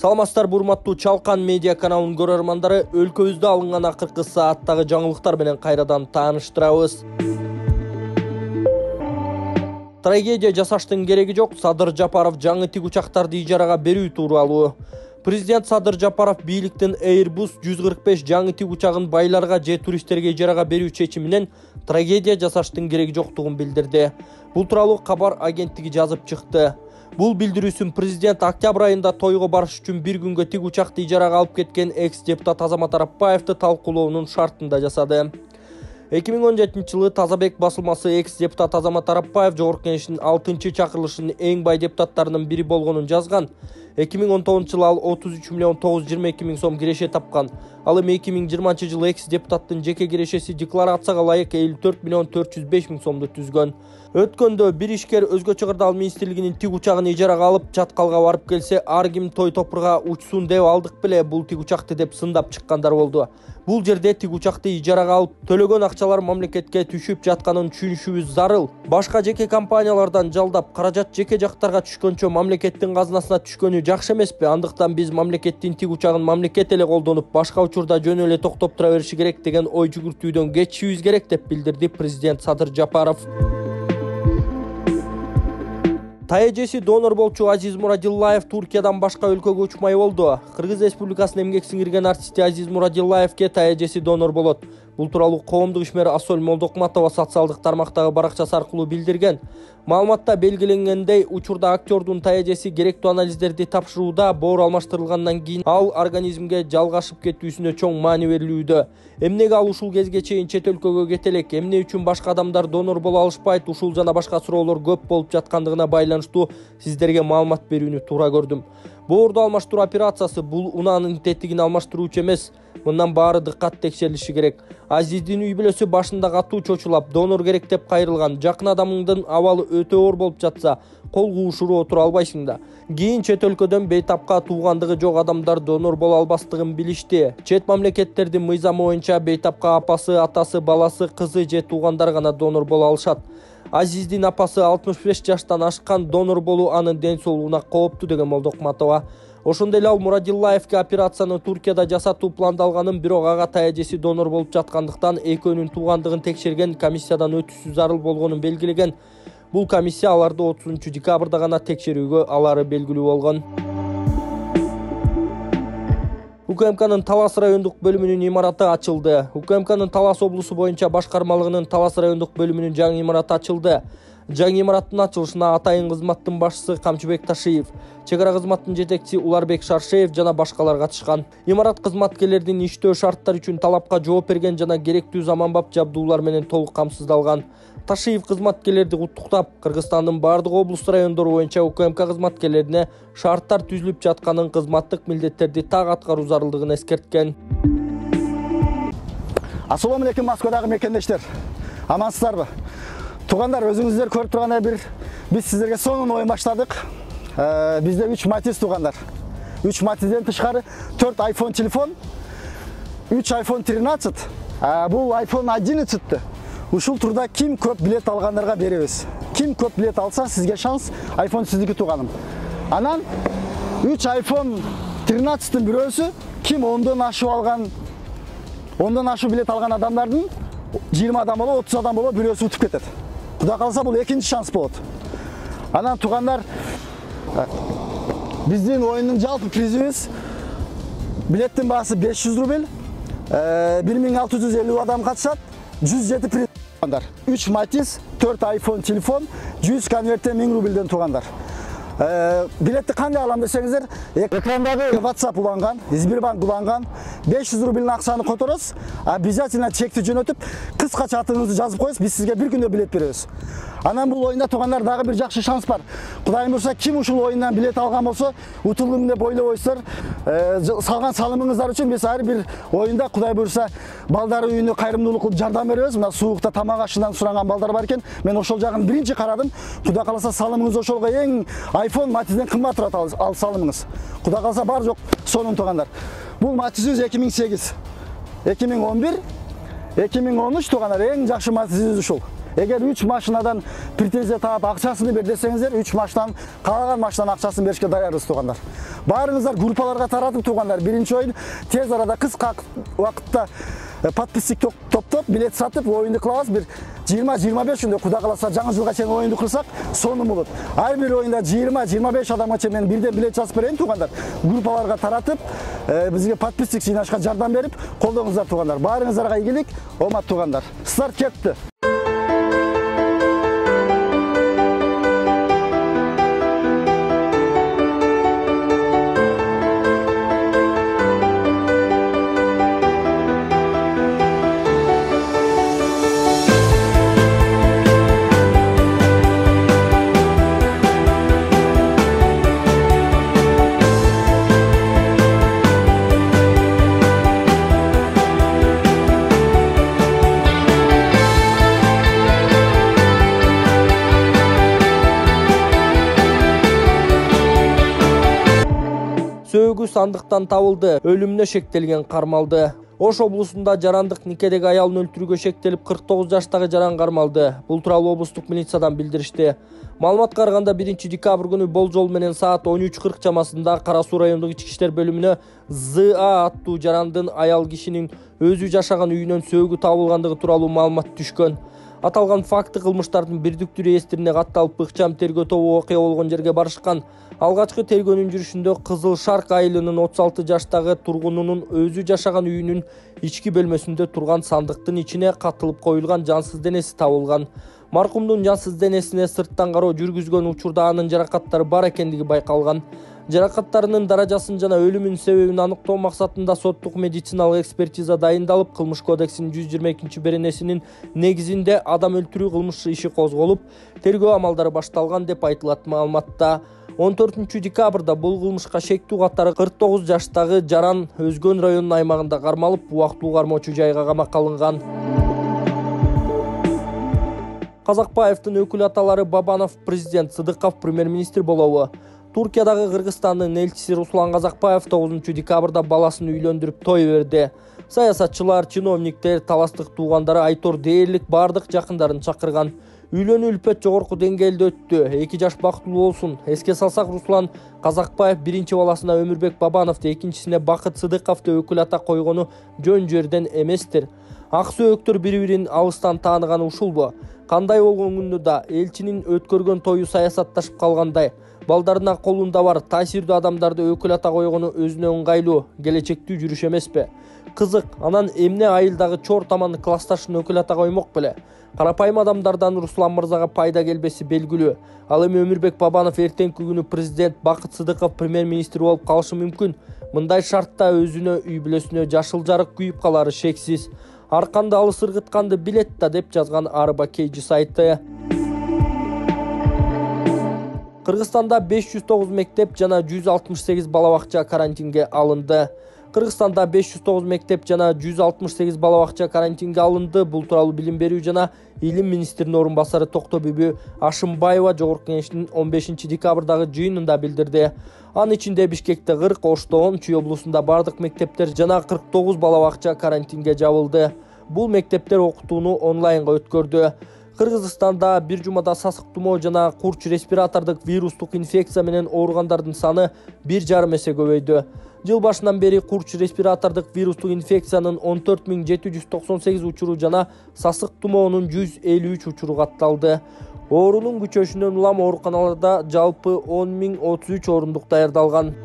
Саламатсыздар урматтуу Чалкан медиа каналынын көрөрмандары, өлкөбүздө алынган акыркы сааттагы жаңылыктар менен кайрадан тааныштырабыз. Трагедия жасаштын кереги жок. Садыр Жапаров жаңы тик учактарды ижарага берүү тууралуу. Президент Садыр Жапаров бийликтин Airbus 145 жаңы тик учагын байларга же туристтерге ижарага берүү чечиминен трагедия жасаштын кереги жоктугун билдирди. Бул тууралуу Кабар агенттиги жазып чыкты. Бул билдирүүсүн президент октябрь айында тойго барыш үчүн бир күнгө тик учакты ижарага алып кеткен экс-депутат Азамат Арапбаевди талкуулоонун шартында жасады. 2017-жылы Тазабек басылмасы экс-депутат Азамат Арапбаев Жогорку Кеңештин 6-чакырылышынын эң бай депутаттарынын бири болгонун жазган. 2010-жылы ал 33.922 миң сом киреше тапкан. Ал эми 2020-жылы экс-депутаттын жеке кирешеси декларацияга ылайык 54.405 миң сомду түзгөн. Өткөндө бир ишкер өзгөчө кырдаал министрлигинин тик учагын ижарага алып чаткалга барып келсе, ар ким той топурга учсун деп алдык беле бул тик учакты деп сындап чыккандар болду. Бул жерде тик учакты ижарага алып төлөгөн акчалар мамлекетке түшүп жатканын түшүнүшүбүз зарыл. Башка жеке компаниялардан жалдап, каражат жеке жактарга түшкөнчө мамлекеттин казынасына түшкөнү жакшы эмеспи? Андыктан биз мамлекеттин тик учагын мамлекет эле колдонуп, башка учурда жөн эле токтоп тура бериши керек деген ой жүгүртүүдөн кечишибиз керек деп билдирди президент Садыр Жапаров. Таежеси донор болчу Азиз Мурадиллаев Туркиядан башка өлкөгө учмай болду. Кыргыз Республикасынын эмгек сиңирген артисти Азиз Мурадиллаевке таежеси донор болот. Бул тууралуу коомдук ишмер Асөл Молдокматова социалдык тармактагы баракчасы аркылуу билдирген. Маалыматта белгиленгендей, учурда актердун таежеси керектүү анализдерди тапшырууда, боор алмаштырылгандан кийин ал организмге жалгашып кетүүсүнө чоң маани берилүүдө. Эмнеге ал ушул кезге чейин чет өлкөгө кете элек, эмне үчүн башка адамдар донор боло алышпайт, ушул жана башка суроолор көп болуп жаткандыгына байланыштуу сиздерге маалымат берүүнү туура көрдүм. Боорду алмаштыруу операциясы бул унаанын тетигин алмаштыруучу эмес. Мындан баары дыккат текшерилиши керек. Азиздин үй бүлөсү башында катуу чочулап, донор керек деп кайрылган. Жакын адамыңдын абалы өтө оор болуп жатса, кол куушуруп отура албайсың да. Кийин чет өлкөдөн бейтапка туугандыгы жок адамдар донор боло албастыгын билишти. Чет мамлекеттердин мыйзамы боюнча бейтапка апасы, атасы, баласы, кызы же туугандар гана донор боло алышат. Азиздин апасы 65 жаштан ашкан, донор болуу анын ден соолугуна кооптуу деген Молдокматова. Ошондой эле ал Мурадиллаевке операцияны Туркияда жасатуу пландалганын, бирок ага таежеси донор болуп жаткандыктан экөөнүн туугандыгын текшерген комиссиядан өтүүсү зарыл болгонун белгилеген. Бул комиссия аларды 30-декабрда гана текшерүүгө алары белгилүү болгон. УКМКнын Талас райондук бөлүмүнүн имараты ачылды. УКМКнын Талас облусу боюнча башкармалыгынын Талас райондук бөлүмүнүн жаңы имараты ачылды. Жаңы имараттын ачылышына атайын кызматтын башчысы Камчыбек Ташиев, чек ара кызматтын жетекчиси Уларбек Шаршеев жана башкалар катышкан. Имарат кызматкерлердин иштөө шарттары үчүн талапка жооп берген жана керектүү заманбап жабдуулар менен толук камсыздалган. Ташиев кызматкерлерди куттуктап, Кыргызстандын бардык облус райондору боюнча УКМК кызматкерлерине шарттар түзүлүп жатканын, кызматтык милдеттерди так аткаруу зарылдыгын эскерткен. Ассаламу алейкум, Москвадагы мекендештер. Амансыздарбы? Тугандар, өзүңүздөр көрүп тургандай биз сиздерге сонун оюн баштадык. Бизде 3 Матиз тугандар. 3 Матизден тышкары 4 iPhone телефон, 3 iPhone 13, бул iPhone 11-ты. Ушул турда ким көп билет алгандарга беребиз. Ким көп билет алса, сизге шанс, iPhone сиздики туганым. Анан 3 iPhone 13-тин бирөөсү ким 10дон ашуу билет алган адамдардын 20 адам боло, 30 адам боло бирөөсү утуп кетет. Кудай калса бул экинчи шанс болот. Анан тугандар, биздин оюндун жалпы призибиз билеттин баасы 500 рубль, 1650 адам катышат, 107 приз тугандар. 3 Матиз, 4 iPhone телефон, 100 конверттен 1000 рубльден тугандар. Билетти кандай алам десеңиздер, экрандагы WhatsApp уланган, Сбербанк уланган, 500 рубльдин акчаны которосуз, обязательно чекти жөнөтүп, кыскача атыңызды жазып коесуз, биз сизге бир күндө билет беребиз. Анан бул оюнда тугандар дагы бир жакшы шанс бар. Кудайым буйрса, ким ушул оюндан билет алган болсо, утулдум деп ойлобойсуздар. Салган салымыңыздар үчүн биз ар бир оюнда Кудай буйрса балдар үйүнө кайрымдуулук кылып жардам беребиз. Мына суукта тамак ашынан суранган балдар бар экен. Мен ошол жагын биринчи карадым. Кудай кааласа салымыңыз ошолго эң iPhone Матизден кымбат турат ал салымыңыз. Кудай кааласа бар жок сонун тугандар. Бул Матизибиз 2008, 2011, 2013 тугандар эң жакшы Матизибиз ушул. Эгер 3 машинадан претензия таап акчасын бер десеңиздер, 3 машинадан каалаган машинадан акчасын беришке даярбыз туугандар. Баарыңыздар группаларга таратып туугандар. Биринчи оюн тез арада кыска убакытта подписчик топтоп, билет сатып, оюнду кылабыз. Бир 20-25 күндө Кудай кааласа жаңы жылга чейин оюнду кылсак, сонун болот. Ар бир оюнда 20-25 адамга чейин мен бирден билет жазып берейин туугандар. Группаларга таратып, бизге подписчик жыйнашка жардам берип, колдоңуздар туугандар. Баарыңыздарга ийгилик, омат туугандар. Старт кетти. Сөөгү сандыктан табылды, өлүмүнө шектелген кармалды. Ош облусунда жарандык никедеги аялын өлтүрүүгө шектелип 49 жаштагы жаран кармалды. Бул тууралуу облустук милициядан билдиришти. Маалыматка караганда 1-декабрь күнү болжол менен саат 13:40 чамасында Кара Суу райондук ички иштер бөлүмүнө ЗА аттуу жарандын аял кишинин өзү жашаган үйүнөн сөөгү табылгандыгы тууралуу маалымат түшкөн. Аталган факты кылмыштардын бирдиктүү реестрине катталып, ыкчам тергөө тобу окуя болгон жерге барышкан. Алгачкы тергөөнүн жүрүшүндө Кызыл Шарк айылынын 36 жаштагы тургунунун өзү жашаган үйүнүн ички бөлмөсүндө турган сандыктын ичине катылып коюлган жансыз денеси табылган. Маркумдун жансыз денесине сырттан кароо жүргүзгөн учурда анын жаракаттары бар экендиги байкалган. Жаракаттарынын даражасын жана өлүмүнүн себебин аныктоо максатында соттук медициналык экспертиза дайындалып, Кылмыш кодексинин 122-беренесинин негизинде адам өлтүрүү кылмыш иши козголуп, тергөө амалдары башталган деп айтылат маалыматта. 14-декабрда бул кылмышка шектүү катары 49 жаштагы жаран Өзгөн районунун аймагында кармалып, убактылуу кармоочу жайга камакка алынган. Казакбаевдин өкүл аталары Бабанов президент, Сыдыков премьер-министр болобу. Туркиядагы Кыргызстандын элчиси Руслан Казакбаев 9-декабрда баласын үйлөндүрүп той берди. Саясатчылар, чиновниктер, таластык туугандары Айтор дээрлик бардык жакындарын чакырган. Үйлөнүү үлпөт жогорку деңгээлде өттү. 2 жаш бактылуу болсун. Эске салсак, Руслан Казакбаев биринчи баласына Өмүрбек Бабановду, экинчисине Бакыт Сыдыковду өкүл ата койгону жөн жерден эместир. Ак сөөктөр бири-бирин алыстан тааныганы ушулбу? Кандай болгон күндө да элчинин өткөргөн тою саясатташып калгандай. Балдарына колунда бар таасирдүү адамдарды өкүл ата койгону өзүнө ыңгайлуу, келечектүү жүрүш эмеспи? Кызык, анан эмне айылдагы чор таманды классташын өкүл ата коймок беле? Карапайым адамдардан Руслан мырзага пайда келбеси белгилүү. Ал эми Өмүрбек Бабанов эртеңки күнү президент, Бакыт Сыдыков премьер-министр болуп калышы мүмкүн. Мындай шартта өзүнө, үй бүлөсүнө жашыл жарык күйүп калары шексиз. Арканды алыс ыргытканды билет да, деп жазган Арба Кейджи сайты. Кыргызстанда 509 мектеп жана 168 балабакча карантинге алынды. Кыргызстанда 509 мектеп жана 168 балабакча карантинге алынды. Бул тууралуу Билим берүү жана Илим министринин орун басары Токтобүбү Ашымбаева Жогорку кеңештин 15-декабрдагы жыйынында билдирди. Анын ичинде Бишкекте 40, Ошто 10, Чүй облусунда бардык мектептер жана 49 балабакча карантинге жабылды. Бул мектептер окутууну онлайнга өткөрдү. Кыргызстанда бир жумада сасык тумоо жана курч респиратордук вирустук инфекция менен ооругандардын саны 1,5 эсе көбөйдү. Жыл башынан бери курч респиратордук вирустук инфекциянын 14798 учуру жана сасык тумоонун 153 учуру катталды. Оорунун күчөшүнөн улам ооруканаларда жалпы 10.033 орундук даярдалган.